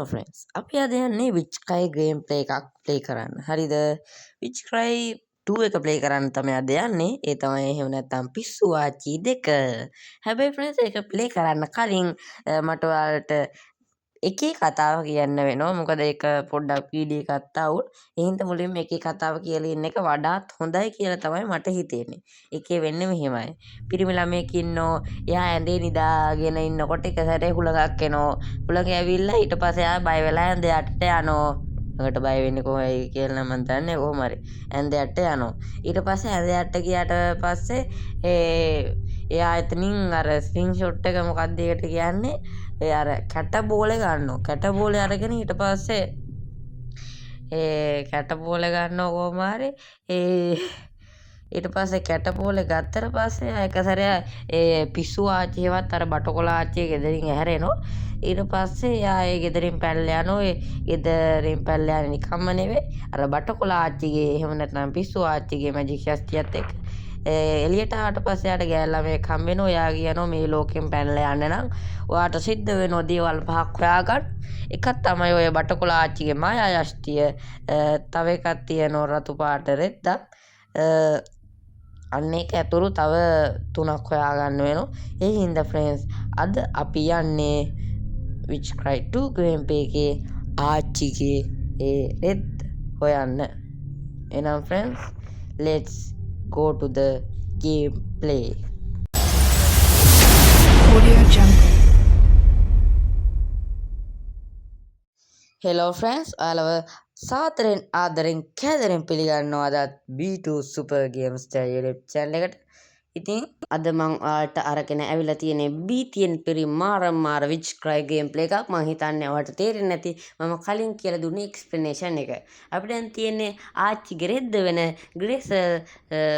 Friends අපි අද යන්නේ විච්ක්‍රයි ගේම් ප්ලේ එකක් ප්ලේ කරන්න. හරිද? විච්ක්‍රයි 2 එක ප්ලේ කරන්න තමයි අද යන්නේ. ඒ තමයි එහෙම නැත්නම් පිස්සු ආච්චි 2. හැබැයි ෆ්‍රෙන්ඩ්ස් ඒක ප්ලේ කරන්න කලින් මට ඔයාලට එකේ කතාව කියන්න වෙනවා. මොකද ඒක පොඩ්ඩක් වීඩියෝ එකක් අවුල්. ඒ හින්දා මුලින්ම එකේ කතාව කියලා ඉන්න එක වඩාත් හොඳයි කියලා තමයි මට හිතෙන්නේ. ඒකේ වෙන්නේ මෙහෙමයි. පිරිමි ළමයෙක් ඉන්නෝ. එයා ඇඳේ නිදාගෙන ඉන්නකොට එක සැරේ හුලඟක් එනවා. හුලඟ ඇවිල්ලා ඊට පස්සේ එයා බය වෙලා ඇඳ යටට යනවා. ළඟට බය වෙන්නේ කොහොමයි කියලා නම් මන් දන්නේ කොහොම හරි. ඇඳ යට යනවා. ඊට පස්සේ ඇඳ යට ගියාට පස්සේ එයා එතනින් අර ස්ක්‍රීන් ෂොට් එක මොකක්ද ඒකට කියන්නේ? ඒ අර කැට බෝලේ ගන්නවා. කැට බෝලේ අරගෙන ඊට පස්සේ කැට බෝලේ ගන්නවා කොහොම හරි ඊට පස්සේ කැට බෝලේ ගත්තට පස්සේ එක සැරේ පිස්සු ආච්චියවත් අර බටකොළ ආච්චිය ගෙදරින් ඇහැරෙනවා. ඊට පස්සේ එයා ඒ ගෙදරින් පැනලා යනවා. ඒ ගෙදරින් පැනලා යන්නේ නිකම්ම නෙවෙයි. අර බටකොළ ආච්චිගේ එහෙම නැත්නම් පිස්සු ආච්චිගේ මැජික් ශක්තියත් එක්ක එළියට ආවට පස්සේ යාට ගෑල් ළමයෙක් හම්බ වෙනවා. එයා කියනවා මේ ලෝකෙන් පැනලා යන්න නම් ඔයාට සිද්ධ වෙනවා දේවල් 5ක් හොයාගන්න. එකක් තමයි ඔය බටකොළ ආච්චිගේ මායා යෂ්ටිය. තව එකක් තියෙනවා රතු පාට රෙද්දක්. අන්න ඒක ඇතුළු තව 3ක් හොයාගන්න වෙනවා. ඒ හින්දා ෆ්‍රෙන්ඩ්ස් අද අපි යන්නේ විච්ක්‍රයි 2 ගේම් එකේ ආච්චිගේ ඒ රෙද්ද හොයන්න. එහෙනම් friends let's go to the gameplay. Audio Jungle. Hello friends, ඔයාලව සාදරෙන් ආදරෙන් කැදරෙන් පිළිගන්නවා අදත් B2 Super Games YouTube channel එකට. ඉතින් අද මම ඔයාලට අරගෙන ඇවිල්ලා තියෙන්නේ BTN මාර විච්ක්‍රයි ගේම් ප්ලේ එකක්. මම හිතන්නේ ඔයාලට තේරෙන්නේ නැති මම කලින් කියලා දුන්නේ එක්ස්ප්ලනේෂන් එක. අපිට දැන් තියෙන්නේ ආච්චිගේ රෙද්ද වෙන ග්‍රේස්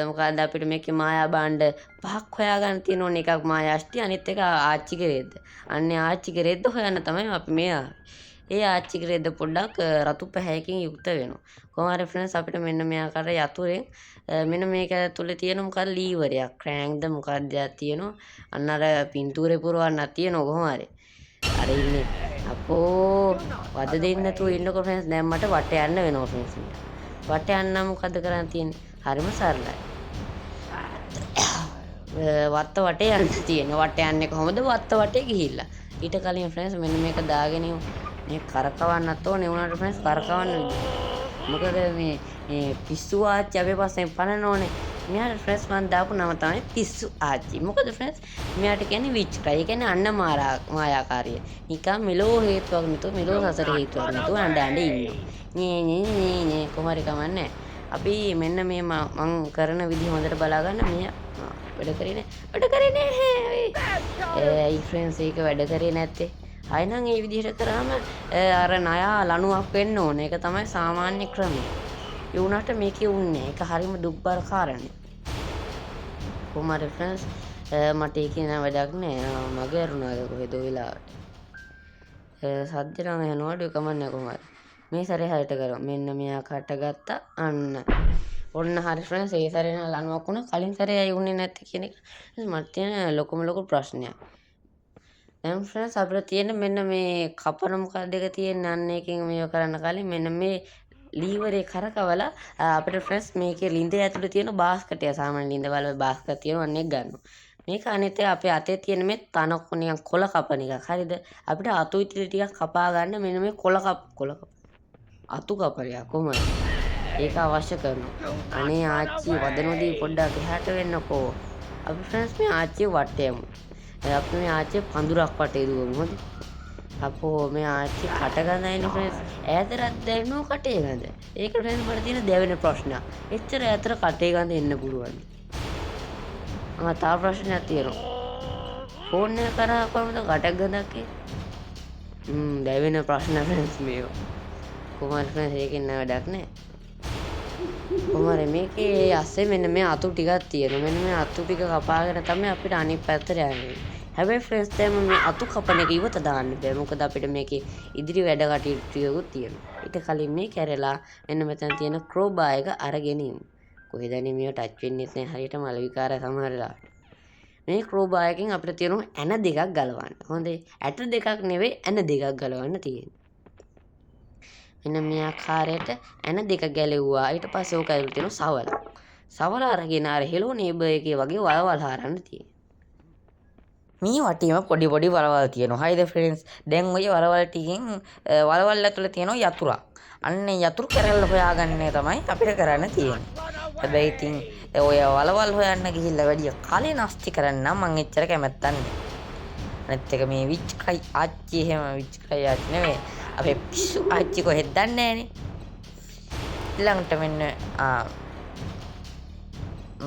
මොකක්ද අපිට මේකේ මායා භාණ්ඩ 5ක් හොයාගන්න තියෙන ඕනේ. එකක් මායා අෂ්ටි අනිත් එක ආච්චිගේ රෙද්ද. අන්නේ ආච්චිගේ රෙද්ද හොයන්න තමයි අපි මේ ආවේ. ඒ ආච්චිගේ රෙද්ද පොඩ්ඩක් රතු පැහැයකින් යුක්ත වෙනවා. කොහොම හරි ෆ්‍රෙන්ඩ්ස් අපිට මෙන්න මේ ආකාර යතුරෙන් මෙන්න මේක ඇතුලේ තියෙන මොකක්ද ලීවරයක් ක්‍රෑන්ක්ද මොකක්ද තියෙනවා. අන්න අර පින්තූරේ පුරවන්නක් තියෙනවා කොහොම හරි. අර ඉන්නේ අපෝ වද දෙන්න නැතුව ඉන්නකො ෆ්‍රෙන්ඩ්ස්. දැන් මට වට යන්න වෙනවා ෆ්‍රෙන්ඩ්ස්. වට යන්න මොකද කරන්න තියෙන්නේ? හරිම සරලයි. වටේ යන්න තියෙන. වට යන්නේ කොහොමද? වටේ ගිහිල්ලා. ඊට කලින් ෆ්‍රෙන්ඩ්ස් මෙන්න මේක දාගෙන ඉමු. මේ කරකවන්නත් ඕනේ වුණාට ෆ්‍රෙන්ඩ්ස් කරකවන්න මොකද මේ පිස්සු ආච්චි අපේ පස්සෙන් පනනෝනේ. මෙයාට ෆ්‍රෙන්ඩ්ස් මම දාපු නම තමයි පිස්සු ආච්චි. මොකද ෆ්‍රෙන්ඩ්ස් මෙයාට කියන්නේ විච්ක්‍රයි. ඒ කියන්නේ අන්න මායාකාරිය. නිකන් මෙලෝ හේතුවක් නැතුව මෙලෝ සසර හේතුවක් නැතුව අඬ ඉන්නවා. නේ කොහොම හරි කමන්නේ. අපි මෙන්න මේ මං කරන විදිහ හොඳට බලා ගන්න. මෙයා වැඩ කරේ නෑ. ඒ ෆ්‍රෙන්ඩ්ස් ඒක වැඩ කරේ නැත්තේ. අයනම් ඒ විදිහට කරාම අර ණයා ලණුවක් වෙන්න ඕනේ. ඒක තමයි සාමාන්‍ය ක්‍රමය. ඒ වුණාට මේකේ උන්නේ. ඒක හරිම දුක්බර කාරණේ. කොහොම හරි ෆ්‍රෙන්ඩ්ස් මට ඒකේ නෑ වැඩක් නෑ. මගේ අරුණාද කොහෙද වෙලාවට. සද්ද නම් යනවාට කමන්නේ කොහොම හරි. මේ සැරේ හරියට කරමු. මෙන්න මෙයා කටගත්තා. අන්න. ඔන්න හරි ෆ්‍රෙන්ඩ්ස් ඒ සැරේ නම් ලණුවක් වුණා. කලින් සැරේ ඇයි උන්නේ නැත්තේ කියන එක මට තියෙන ලොකු ප්‍රශ්නයක්. දැන් ෆ්‍රෙන්ඩ්ස් අපිට තියෙන මෙන්න මේ කපන මොකක්ද එක තියෙන අන්න එකකින් මේව කරන්න කලින් මෙන්න මේ ලීවරේ කරකවලා අපිට ෆ්‍රෙන්ඩ්ස් මේකේ ලිඳ ඇතුලේ තියෙන බාස්කටය සාමාන්‍ය ලිඳ වල බාස්කට් තියෙන අන්න එක ගන්නවා. මේක අනිත් එක අපේ අතේ තියෙන මේ තනකො නිකන් කොළ කපන එකක්. හරිද? අපිට අතු ඉතිරි ටිකක් කපා ගන්න මෙන්න මේ කොළ අතු කපරියා කොහමද? ඒක අවශ්‍ය කරනවා. අනේ ආච්චි වදනෝදී පොඩ්ඩක් එහාට වෙන්නකෝ. අපි ෆ්‍රෙන්ඩ්ස් මේ ආච්චිය වටේමු. අපි මේ ආච්චිය පඳුරක් වටේ දුවමු. හොඳ. අපෝ මේ ආච්චි කට ගඳයිනේ ෆ්‍රෙන්ඩ්ස්. ඈතරක් දැනෙනවා කටේ ගඳ. ඒක ෆ්‍රෙන්ඩ්ස් මට තියෙන දෙවෙනි ප්‍රශ්නය. එච්චර ඈතර කටේ ගඳ එන්න පුළුවන්. තව ප්‍රශ්නයක් තියෙනවා. ෆෝන් එක කරා කොහමද කටක් ගඳක් එන්නේ? දෙවෙනි ප්‍රශ්න ෆ්‍රෙන්ඩ්ස් මේවා. කොහොමද ෆ්‍රෙන්ඩ්ස් ඒකෙන් නෑ වැඩක් නෑ. කොහොමද මේකේ අස්සේ මෙන්න මේ අතු ටිකක් තියෙනවා. මෙන්න මේ අතු ටික කපාගෙන තමයි අපිට අනිත් පැත්තට යන්නේ. හැබැයි ෆ්‍රෙන්ඩ්ස් දැන් මේ අතු කපන එක ඉවත දාන්න බෑ. මොකද අපිට මේකේ ඉදිරි වැඩ කටයුතු ටිකකුත් තියෙනවා. ඊට කලින් මේ කැරලා මෙන්න මෙතන තියෙන ක්‍රෝබා එක අරගෙන ඉමු. කොහෙද මේව ටච් වෙන්නේ නැහැ හරියට මල විකාරය සමහරලා. මේ ක්‍රෝබා එකෙන් අපිට තියෙනවා ඇන දෙකක් ගලවන්න. හොඳේ. ඇට දෙකක් නෙවෙයි ඇන දෙකක් ගලවන්න තියෙන්නේ. මෙන්න මේ ආකාරයට එන දෙක ගැලෙව්වා. ඊට පස්සේ ඕක ඇතුළේ තියෙන සවල. සවල අරගෙන අර හෙලෝ නේබර් එකේ වගේ වලවල් හරන්න තියෙනවා. මේ වටේම පොඩි පොඩි වලවල් තියෙනවා. හයිද ෆ්‍රෙන්ඩ්ස්. දැන් ඔය වලවල් ටිකෙන් වලවල් ඇතුළේ තියෙනවා යතුරක්. අන්න යතුරු කැරල්ල හොයාගන්න තමයි අපිට කරන්න තියෙන්නේ. හැබැයි ඉතින් ඔය වලවල් හොයන්න ගිහිල්ලා වැඩි කාලේ නාස්ති කරන්න නම් මං එච්චර කැමැත්තක් නැහැ. අනිත් එක මේ විච්කයි ආච්චි එහෙම විච්කයි ආච්චි නෙමෙයි. අපේ පිස්සු ආච්චි කොහෙද දන්නේ නැහනේ. ඊළඟට මෙන්න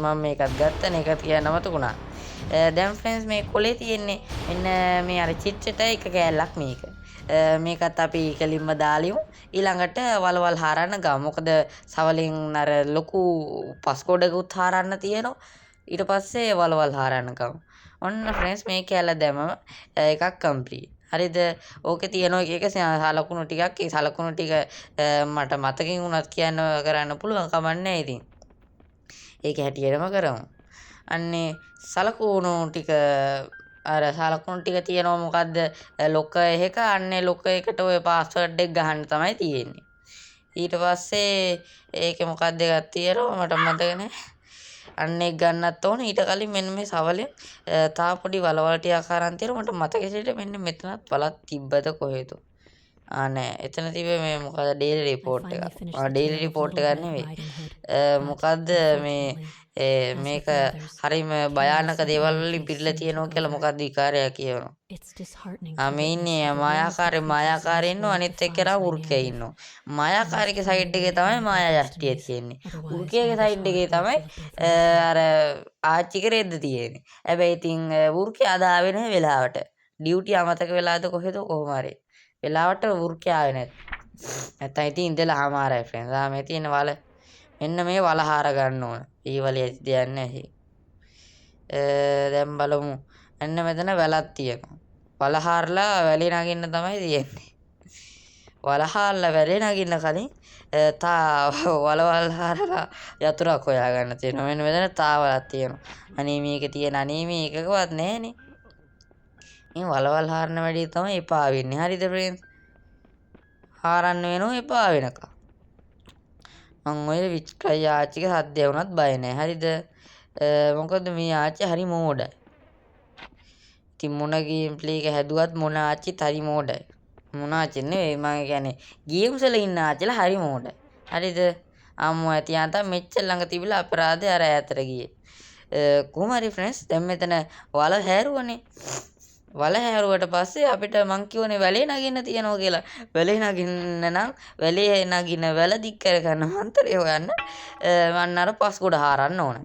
මම මේකත් ගත්තනේ ඒක තියන්න මතකුණා. දැන් ෆ්‍රෙන්ඩ්ස් මේ කොලේ තියෙන්නේ මෙන්න මේ අර චිත්‍රෙට එක කෑල්ලක් මේක. මේකත් අපි කෙලින්ම දාලිමු. ඊළඟට වලවල් හරන්න ගමු. මොකද සවලෙන් අර ලොකු පස්කොඩකුත් හරන්න තියෙනවා. ඊට පස්සේ වලවල් හරන්න ගමු. ඔන්න ෆ්‍රෙන්ඩ්ස් මේ කෑල්ල දැමම එකක් කම්ප්ලීට්. හරිද? ඕකේ තියෙන එක සලකුණු ටිකක්. ඒ සලකුණු ටික මට මතකින් උනත් කියන්න කරන්න පුළුවන් කමන්නේ ඉතින්. ඒක හැටියටම කරමු. අන්නේ සලකුණු ටික අර සලකුණු ටික තියෙනවා මොකද්ද ලොක එක අන්නේ ලොක එකට ඔය පාස්වර්ඩ් එක ගහන්න තමයි තියෙන්නේ. ඊට පස්සේ ඒකේ මොකක්ද එකක් තියෙනවා මට මතක නැහැ. අන්න ඒක ගන්නත් ඕනේ. ඊට කලින් මෙන්න මේ සවලෙන් තා පොඩි වලවල් ටිකක් අරන් තියෙනවා. මට මතක සිට මෙන්න මෙතනත් වලක් තිබ්බද කොහෙද? නෑ එතන තිබ්බේ මේ මොකද ඩේලි රිපෝට් එක. ඩේලි රිපෝට් එකක් නෙවෙයි. මොකද්ද මේ මේක හරිම භයානක දේවල් වලින් පිරලා තියෙනවා කියලා මොකද්ද විකාරය කියනවා. මේ ඉන්නේ මායාකාරී ඉන්නවා අනිත් එක්කලා වෘකේ ඉන්නවා. මායාකාරීගේ සයිඩ් එකේ තමයි මායා යෂ්ටිය තියෙන්නේ. වෘකේගේ සයිඩ් එකේ තමයි අර ආච්චිගේ රෙද්ද තියෙන්නේ. හැබැයි ඉතින් වෘකේ අද ආවේ නැහැ වෙලාවට. ඩියුටි අමතක වෙලාද කොහෙද කොහොම හරි. වෙලාවට වෘකේ ආවේ නැත්නම් ඉතින් ඉඳලා හමාරයි ෆ්‍රෙන්ඩ්ස්. මේ තියෙන වල මෙන්න මේ වල හාර ගන්න ඕන. ඊවලේ දෙයක් නැහැ. දැන් බලමු. එන්න මෙතන වැලක් තියෙනවා. වල හාරලා වැලේ නගින්න තමයි තියෙන්නේ. වල හාරලා වැලේ නගින්න කලින් වලවල් හාරලා යතුරක් හොයාගන්න තියෙනවා. මෙන්න මෙතන වලක් තියෙනවා. අනේ මේක තියෙන අනේ මේකකවත් නැහනේ. මේ වලවල් හාරන වැඩි තමයි එපා වෙන්නේ. හරිද ෆ්‍රෙන්ඩ්ස්? හාරන්න වෙනවා එපා වෙනකම්. මං ඔය විච්කයි ආච්චිගේ සද්දය වුණත් බය නැහැ. හරිද? මොකද මේ ආච්චි හරි මෝඩයි. ඉතින් මොන ගේම් ප්ලේ එක හැදුවත් මොන ආච්චිත් හරි මෝඩයි. මොන ආච්චි නෙවෙයි මම කියන්නේ ගේම්ස් වල ඉන්න ආච්චිලා හරි මෝඩයි. හරිද? අම්මෝ ඇති යන්තම් මෙච්චර ළඟ තිබිලා අපරාධය අර ඈතට ගියේ. කොහොම හරි ෆ්‍රෙන්ඩ්ස් දැන් මෙතන වල හැරුවනේ. වල හැරුවට පස්සේ අපිට මං කියෝනේ වැලේ නගින්න තියනවා කියලා. වැලේ නගින්න නම් වැලේ නගින වැල දික් කර ගන්න මන්තරේ හොයන්න මන්න අර පස්කොඩ හාරන්න ඕන.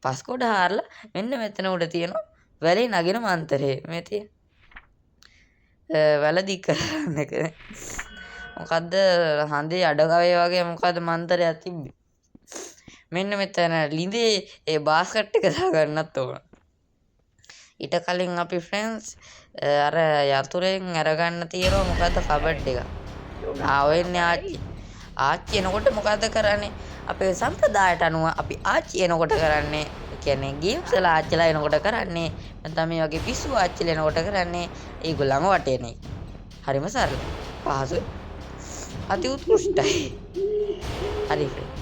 පස්කොඩ හාරලා මෙන්න මෙතන උඩ තියෙනවා වැලේ නගින මන්තරේ. මේ තියෙන වැල දික් කරන්න එක. මොකද්ද හඳේ අඩගවේ වගේ මොකද්ද මන්තරයක් තිබ්බේ. මෙන්න මෙතන ලිඳේ ඒ බාස්කට් එක දාගන්නත් ඕන. ඊට කලින් අපි ෆ්‍රෙන්ඩ්ස් අර යතුරෙන් අරගන්න තියෙනවා මොකද්ද කබඩ් එක. ඔය එන්නේ ආච්චි. ආච්චි එනකොට මොකද්ද කරන්නේ? අපේ සම්ප්‍රදායට අනුව අපි ආච්චි එනකොට කරන්නේ කියන්නේ ගේම්ස් වල ආච්චිලා එනකොට කරන්නේ නැත්නම් මේ වගේ පිස්සු ආච්චිලා එනකොට කරන්නේ ඒගොල්ලන්ව වටේන එක. හරිම සරල. පහසුයි. අති උත්කෘෂ්ටයි. හරි ෆ්‍රෙන්ඩ්.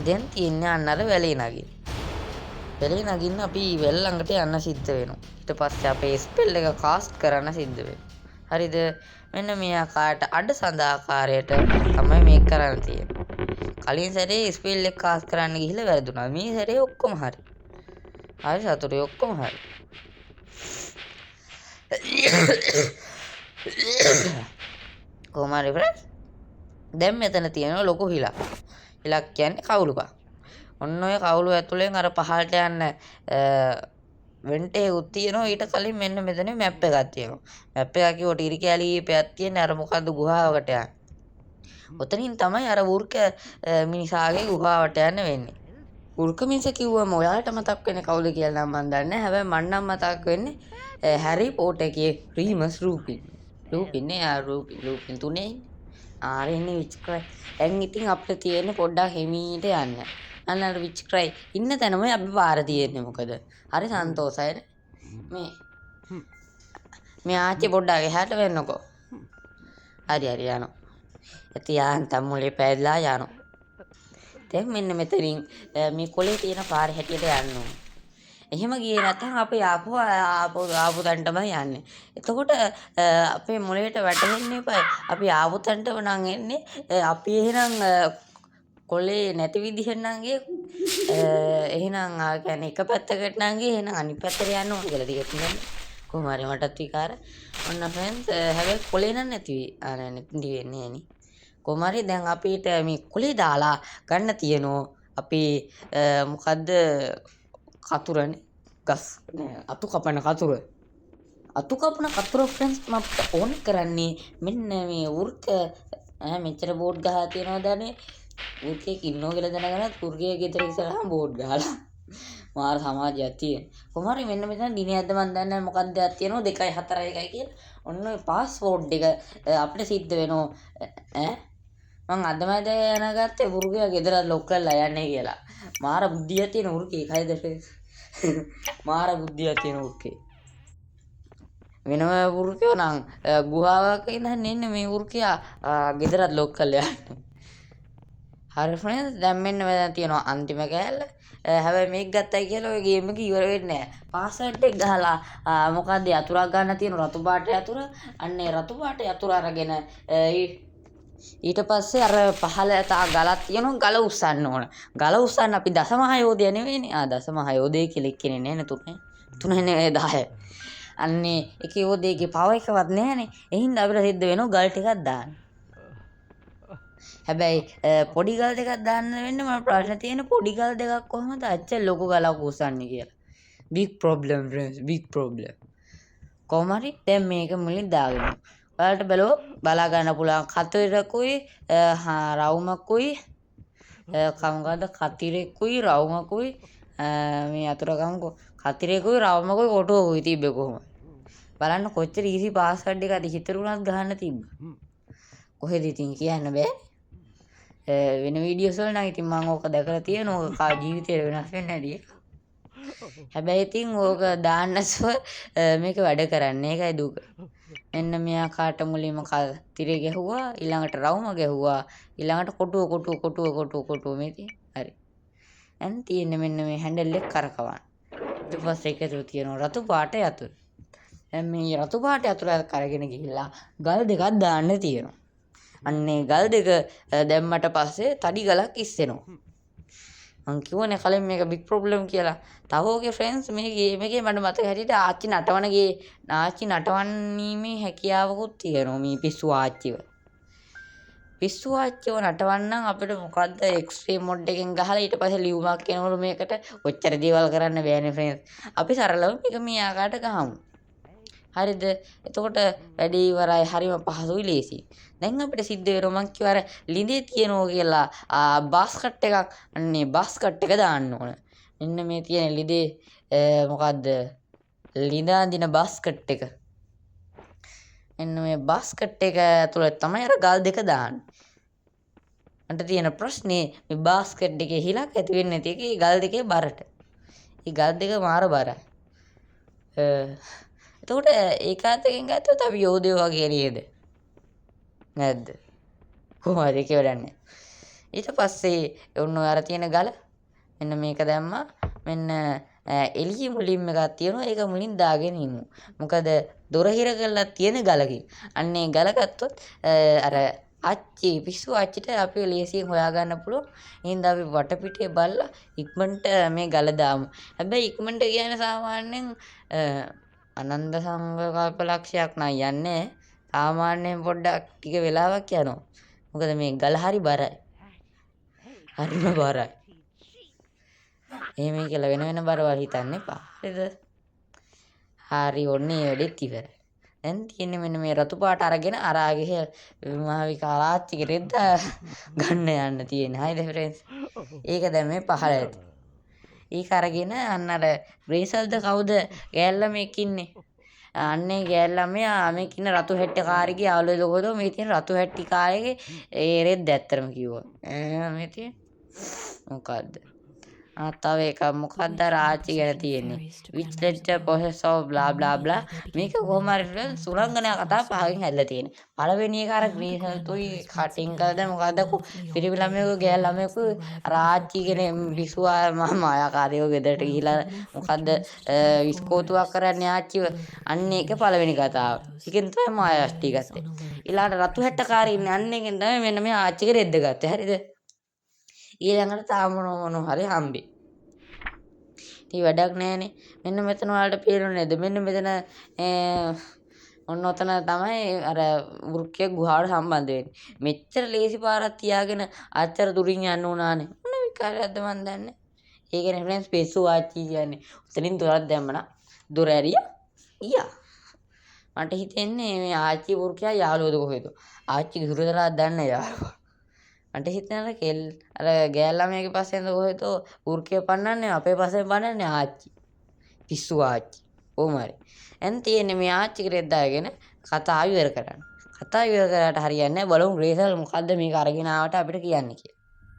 දැන් තියන්නේ අන්නර වැලේ නගින්න. වැලේ නගින්න අපි වැල් ළඟට යන්න සිද්ධ වෙනවා. ඊට පස්සේ අපේ ස්පෙල් එක කාස්ට් කරන්න සිද්ධ වෙනවා. හරිද? මෙන්න මේ ආකාරයට අඩ සඳ ආකාරයට තමයි මේක කරන්න තියෙන්නේ. කලින් සැරේ ස්පෙල් එක කාස්ට් කරන්න ගිහිල්ලා වැරදුනා. මේ සැරේ ඔක්කොම හරි. හරි සතුටුයි ඔක්කොම හරි. කොහොම හරි ෆ්‍රෙන්ඩ්ස්. දැන් මෙතන තියෙන ලොකු හිලක්. හිලක් කියන්නේ කවුළුකක්. ඔන්න ඔය කවුළු ඇතුලෙන් අර පහළට යන්න වෙන්ට් එකකුත් තියෙනවා. ඊට කලින් මෙන්න මෙතන මැප් එකක් තියෙනවා. මැප් එක කිව්වට ඉරි කැලි කීපයක් තියෙන අර මොකද්ද ගුහාවකට යන්න. ඔතනින් තමයි අර වෘක මිනිසාගේ ගුහාවට යන්න වෙන්නේ. වෘක මිනිසා කිව්වම ඔයාලට මතක් වෙන්නේ කවුද කියලා නම් මන් දන්නේ නැහැ. හැබැයි මන් නම් මතක් වෙන්නේ හැරි පොටර් එකේ රීමස් රූපින්. රූපින්නේ රූපින් තුනේ. ආරෙන්නේ විච්ක්‍රයි. දැන් ඉතින් අපිට තියෙන්නේ පොඩ්ඩක් හිමීට යන්න. අන්නර විච්ක්‍රයි ඉන්න තැනම අපි පාර තියෙන්නේ මොකද? හරි සන්තෝෂයි මේ ආච්චි පොඩ්ඩක් එහාට වෙන්නකෝ. හරි යනවා. ඉතින් යාන්තම් මුලේ පැදලා යනවා. දැන් මෙන්න මෙතනින් මේ කොලේ තියෙන පාර හැටියට යන්න ඕනේ. එහෙම ගියේ නැත්නම් අපි ආපු තැනටම යන්නේ. එතකොට අපේ මොළයට වැටහෙන්න එපා. අපි ආපු තැනටම නම් එන්නේ. අපි එහෙනම් කොලේ නැති විදිහෙන් නම් ගියේ. එහෙනම් කියන්නේ එක පැත්තකට නම් ගියේ. එහෙනම් අනිත් පැත්තට යන්න ඕනේ කියලා ටිකක් කියන්නේ. කොහොම හරි මටත් විකාර. ඔන්න ෆ්‍රෙන්ඩ්ස් හැබැයි කොලේ නම් නැති වෙන්නේ නේ. කොහොම හරි දැන් අපිට මේ කොලේ දාලා ගන්න තියෙනවා. අපි මොකද්ද කතුරනේ ගස් අතු කපන කතුර. අතු කපන කතුර ෆ්‍රෙන්ඩ්ස් මම ඕන කරන්නේ මෙන්න මේ වෘක මෙච්චර බෝඩ් ගහලා තියෙනවදනේ. වෘකෙක් ඉන්නෝ කියලා දැනගනත් වෘකයේ ගෙදර ඉස්සරහම බෝඩ් ගහලා. මාර සමාජයක් තියෙන. කොහොම හරි මෙන්න මෙතන දිනයක්ද මන් දන්නේ නැහැ මොකක්ද තියෙනවා 2 4 1 කියලා. ඔන්න ඔය පාස්වෝඩ් එක අපිට සිද්ධ වෙනවා මං අදමද යනගත්තේ වෘකයා ගෙදර ලොක් කරලා යන්නේ කියලා. මාර බුද්ධියක් තියෙන වෘකේ කයිද ෆ්‍රෙන්ඩ්ස්. මාර බුද්ධියක් තියෙන වෘකේ. වෙනම වෘකයෝ නම් ගුහාවක ඉඳන් එන්නේ මේ වෘකයා ගෙදරත් ලොක් කරලා යන්නේ. හරි ෆ්‍රෙන්ඩ්ස් දැන් මෙන්න මෙතන තියෙනවා අන්තිම කෑල්ල. හැබැයි මේක ගත්තයි කියලා ඔය ගේම් එක ඉවර වෙන්නේ නැහැ. පාස්වර්ඩ් එක ගහලා මොකද්ද යතුරක් ගන්න තියෙන රතු පාට යතුර. අන්නේ රතු පාට යතුර අරගෙන ඊට පස්සේ අර පහළ ගලක් තියෙනවා ගල උස්සන්න ඕන. ගල උස්සන්න අපි දශම හයෝදය නෙවෙයිනේ. දශම හයෝදය කියලා එක්කනේ නෑනේ තුනේ නේ 10. අන්නේ එකේ යෝදයේගේ පව එකවත් නෑනේ. එහෙනම් අපිට සිද්ධ වෙනවා ගල් ටිකක් දාන්න. හැබැයි පොඩි ගල් දෙකක් දාන්න වෙන්නේ මම ප්‍රශ්න තියෙන පොඩි ගල් දෙකක් කොහොමද අච්චර ලොකු ගලක් උස්සන්නේ කියලා. big problem friends big problem. කොහොම හරි දැන් මේක මුලින් දාගෙන ඔයාලට බලා ගන්න පුළුවන් කතරකුයි රවුමකුයි කමකද කතිරෙකුයි රවුමකුයි මේ අතුර ගමුකෝ කතිරෙකුයි රවුමකුයි කොටුවකුයි තිබ්බේ කොහොමද බලන්න කොච්චර ඊසි පාස්වර්ඩ් එකද හිතරුණත් ගහන්න තිබ්බා කොහෙද ඉතින් කියන්න බෑ වෙන වීඩියෝස් වල නම් ඉතින් මම ඕක දැකලා තියෙනවා ඕක ජීවිතේ වෙනස් වෙන්නේ නැති එක හැබැයි ඉතින් ඕක දාන්නසව මේක වැඩ කරන්නේ ඒකයි දුක එන්න මෙයා කාට මුලින්ම තිරේ ගැහුවා ඊළඟට රවුම ගැහුවා ඊළඟට කොටුව මේ තියෙන හරි දැන් තියෙන්නේ මෙන්න මේ හැන්ඩල් එක කරකවන්න ඊට පස්සේ එකතු තියෙනවා රතු පාට යතුරු දැන් මේ රතු පාට යතුරු කරගෙන ගිහිල්ලා ගල් දෙකක් දාන්න තියෙනවා අන්නේ ගල් දෙක දැම්මට පස්සේ තඩි ගලක් ඉස්සෙනවා මං කිව්වනේ කලින් මේක big problem කියලා. තව ඔගේ friends මේ ගේම් එකේ මට මතක හැටියට ආච්චි නටවන්නීමේ හැකියාවකුත් තියෙනවා මේ පිස්සු ආච්චිව. පිස්සු ආච්චිව නටවන්නම් අපිට මොකද්ද එක්ස්ට්‍රීම් මොඩ් එකෙන් ගහලා ඊට පස්සේ ලියුමක් කියනවලු මේකට ඔච්චර දේවල් කරන්න බෑනේ friends. අපි සරලව මේක මේ ආකාරයට ගහමු. හරිද? එතකොට වැඩේ ඉවරයි. හරිම පහසුයි ලේසි. දැන් අපිට සිද්ධ වෙනවා මං කිව්වා අර ලිඳේ තියනවා කියලා බාස්කට් එකක් අන්නේ බාස්කට් එක දාන්න ඕන. මෙන්න මේ තියෙන ලිඳේ මොකද්ද? ලිඳ අඳින බාස්කට් එක. මෙන්න මේ බාස්කට් එක ඇතුළේ තමයි අර ගල් දෙක දාන්නේ. අන්ට තියෙන ප්‍රශ්නේ මේ බාස්කට් එකේ හිලක් ඇති වෙන්නේ නැති එකේ ගල් දෙකේ බරට. මේ ගල් දෙක මාර බරයි. එතකොට ඒක අතකින් ගත්තොත් අපි යෝධයෝ වගේ නේද? නැද්ද? කොහොමද ඒක වැඩන්නේ? ඊට පස්සේ ඔන්න ඔය අර තියෙන ගල මෙන්න මේක දැම්මා. මෙන්න එළිය මුලින්ම එකක් තියෙනවා. ඒක මුලින් දාගෙන ඉමු. මොකද දොර හිර කරලා තියෙන ගලකින්. අන්නේ ගල ගත්තොත් අර පිස්සු ආච්චිට අපි ලේසියෙන් හොයාගන්න පුළුවන්. එහෙනම් අපි වටපිටේ බලලා ඉක්මනට මේ ගල දාමු. හැබැයි ඉක්මනට කියන්නේ සාමාන්‍යයෙන් අනන්ත සංකල්පලක්ෂයක් නම් යන්නේ සාමාන්‍යයෙන් පොඩ්ඩක් ටික වෙලාවක් යනවා. මොකද මේ ගල හරි බරයි. හරිම බරයි. එහෙම කියලා වෙන බරවල් හිතන්න එපා. හරිද? හරි ඔන්නේ වැඩෙත් ඉවරයි. දැන් තියෙන්නේ මෙන්න මේ රතු පාට අරගෙන අරාගේ මහ විකාරාච්චිගේ රෙද්ද ගන්න යන්න තියෙන්නේ. හරිද ෆ්‍රෙන්ඩ්ස්? ඒක දැන් මේ පහළ ඇති. ඒක අරගෙන අන්න අර බ්‍රේසල්ද කවුද ගෑල්ලා මේක ඉන්නේ. අන්නේ ගෑල්ලා මේක ඉන්න රතු හැට්ට කාරේගේ යාළුවෝ ලොකෝද මේ තියෙන රතු හැට්ටි කාරේගේ ඒ රෙද්ද ඇත්තරම කිව්වා. මේ තියෙන මොකද්ද? තව එකක් මොකක්ද අර ආච්චි ගැන තියෙන්නේ which letter possess of blah blah blah මේක කොහොම හරි සුරංගනා කතා පහකින් හැදලා තියෙන්නේ. පළවෙනි එක අර ග්‍රීසල්තුයි කටින් කරද මොකද්ද පිරිමි ළමයෙකු ගෑල් ළමයෙකු අර ආච්චි කෙනෙක් විසුවා මායාකාරයෝ ගෙදරට ගිහිලා මොකද්ද විස්කෝතුවක් කරන්නේ ආච්චිව. අන්න ඒක පළවෙනි කතාව. ඒකෙන් තමයි මායාෂ්ටි ගත්තේ. ඊළඟට රතු හැට්ටකාරී ඉන්නේ අන්න එකෙන් තමයි මෙන්න මේ ආච්චිගේ රෙද්ද ගත්තේ. හරිද? ඊළඟට තාම මොන හරි හම්බි. ඉතින් වැඩක් නැහැනේ. මෙන්න මෙතන ඔයාලට පේනව නේද? මෙන්න මෙතන ඔන්න ඔතන තමයි අර වෘක්කයේ ගුහාවට සම්බන්ධ වෙන්නේ. මෙච්චර ලේසි පාරක් තියාගෙන අච්චර දුරින් යන්න උනානේ. මොන විකාරයක්ද මන් දන්නේ. ඒ කියන්නේ ෆ්‍රෙන්ඩ්ස් පිස්සු ආච්චි කියන්නේ. උතනින් දොරක් දැම්මනා. දොර ඇරියා. ගියා. මට හිතෙන්නේ මේ ආච්චි වෘක්කයා යාළුවද කොහෙද? ආච්චිගේ සුරදලා දන්න යාළුවා. මට හිතෙනවා අර ගෑල් ළමයාගේ පස්සෙන්ද කොහෙද වෘක්කය පන්නන්නේ අපේ පස්සෙන් පන්නන්නේ ආච්චි. පිස්සු ආච්චි. ඕම හරි. දැන් තියෙන්නේ මේ ආච්චි කෙරෙද්ද අරගෙන කතාව ඉවර කරන්න. කතාව ඉවර කරාට හරියන්නේ නැහැ. බලමු ග්‍රේසල් මොකද්ද මේක අරගෙන ආවට අපිට කියන්නේ කියලා.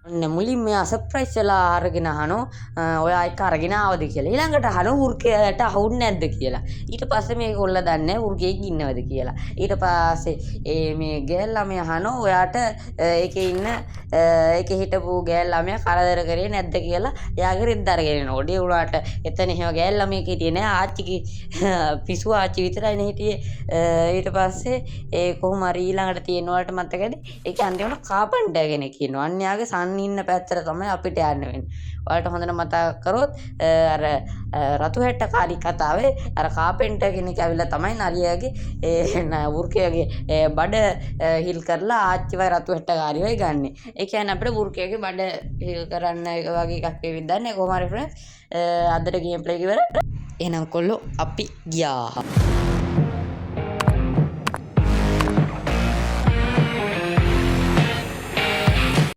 ඔන්න මුලින් මෙයා සර්ප්‍රයිස් වෙලා අරගෙන අහනවා ඔයා එක අරගෙන ආවද කියලා. ඊළඟට අහනවා වෘකයට අහුන්නේ නැද්ද කියලා. ඊට පස්සේ මේක කොල්ල දන්නේ නැහැ වෘකයේ ඉන්නවද කියලා. ඊට පස්සේ මේ ගෑල් ළමයා අහනවා ඔයාට ඒකේ ඉන්න ඒකේ හිටපු ගෑල් ළමයා කරදර කරේ නැද්ද කියලා. එයාගේ රෙද්ද අරගෙන එනවා. ඔඩේ උනාට එතන එහෙම ගෑල් ළමයෙක් හිටියේ නැහැ. ආච්චිගේ පිසු ආච්චි විතරයිනේ හිටියේ. ඊට පස්සේ කොහොම හරි ඊළඟට තියෙන වලට මතකද? ඒකේ අන්තිමට කාපන්ටර් කෙනෙක් ඉන්නවා. අන්‍යයාගේ ඉන්න පැත්තට තමයි අපිට යන්න වෙන්නේ. ඔයාලට හොඳට මතක් කරොත් අර රතු හැට්ටකාරී කතාවේ අර කාපෙන්ටර් කෙනෙක් ඇවිල්ලා තමයි නරියාගේ වෘකයාගේ බඩ හිල් කරලා ආච්චිවයි රතු හැට්ටකාරියවයි ගන්නෙ. ඒ කියන්නේ අපිට වෘකයාගේ බඩ හිල් කරන්න වගේ එකක් වෙවිද දන්නේ කොහොම හරි ෆ්‍රෙන්ඩ්ස් අදට ගේම් ප්ලේ එක ඉවරයි. එහෙනම් කොල්ලෝ අපි ගියා.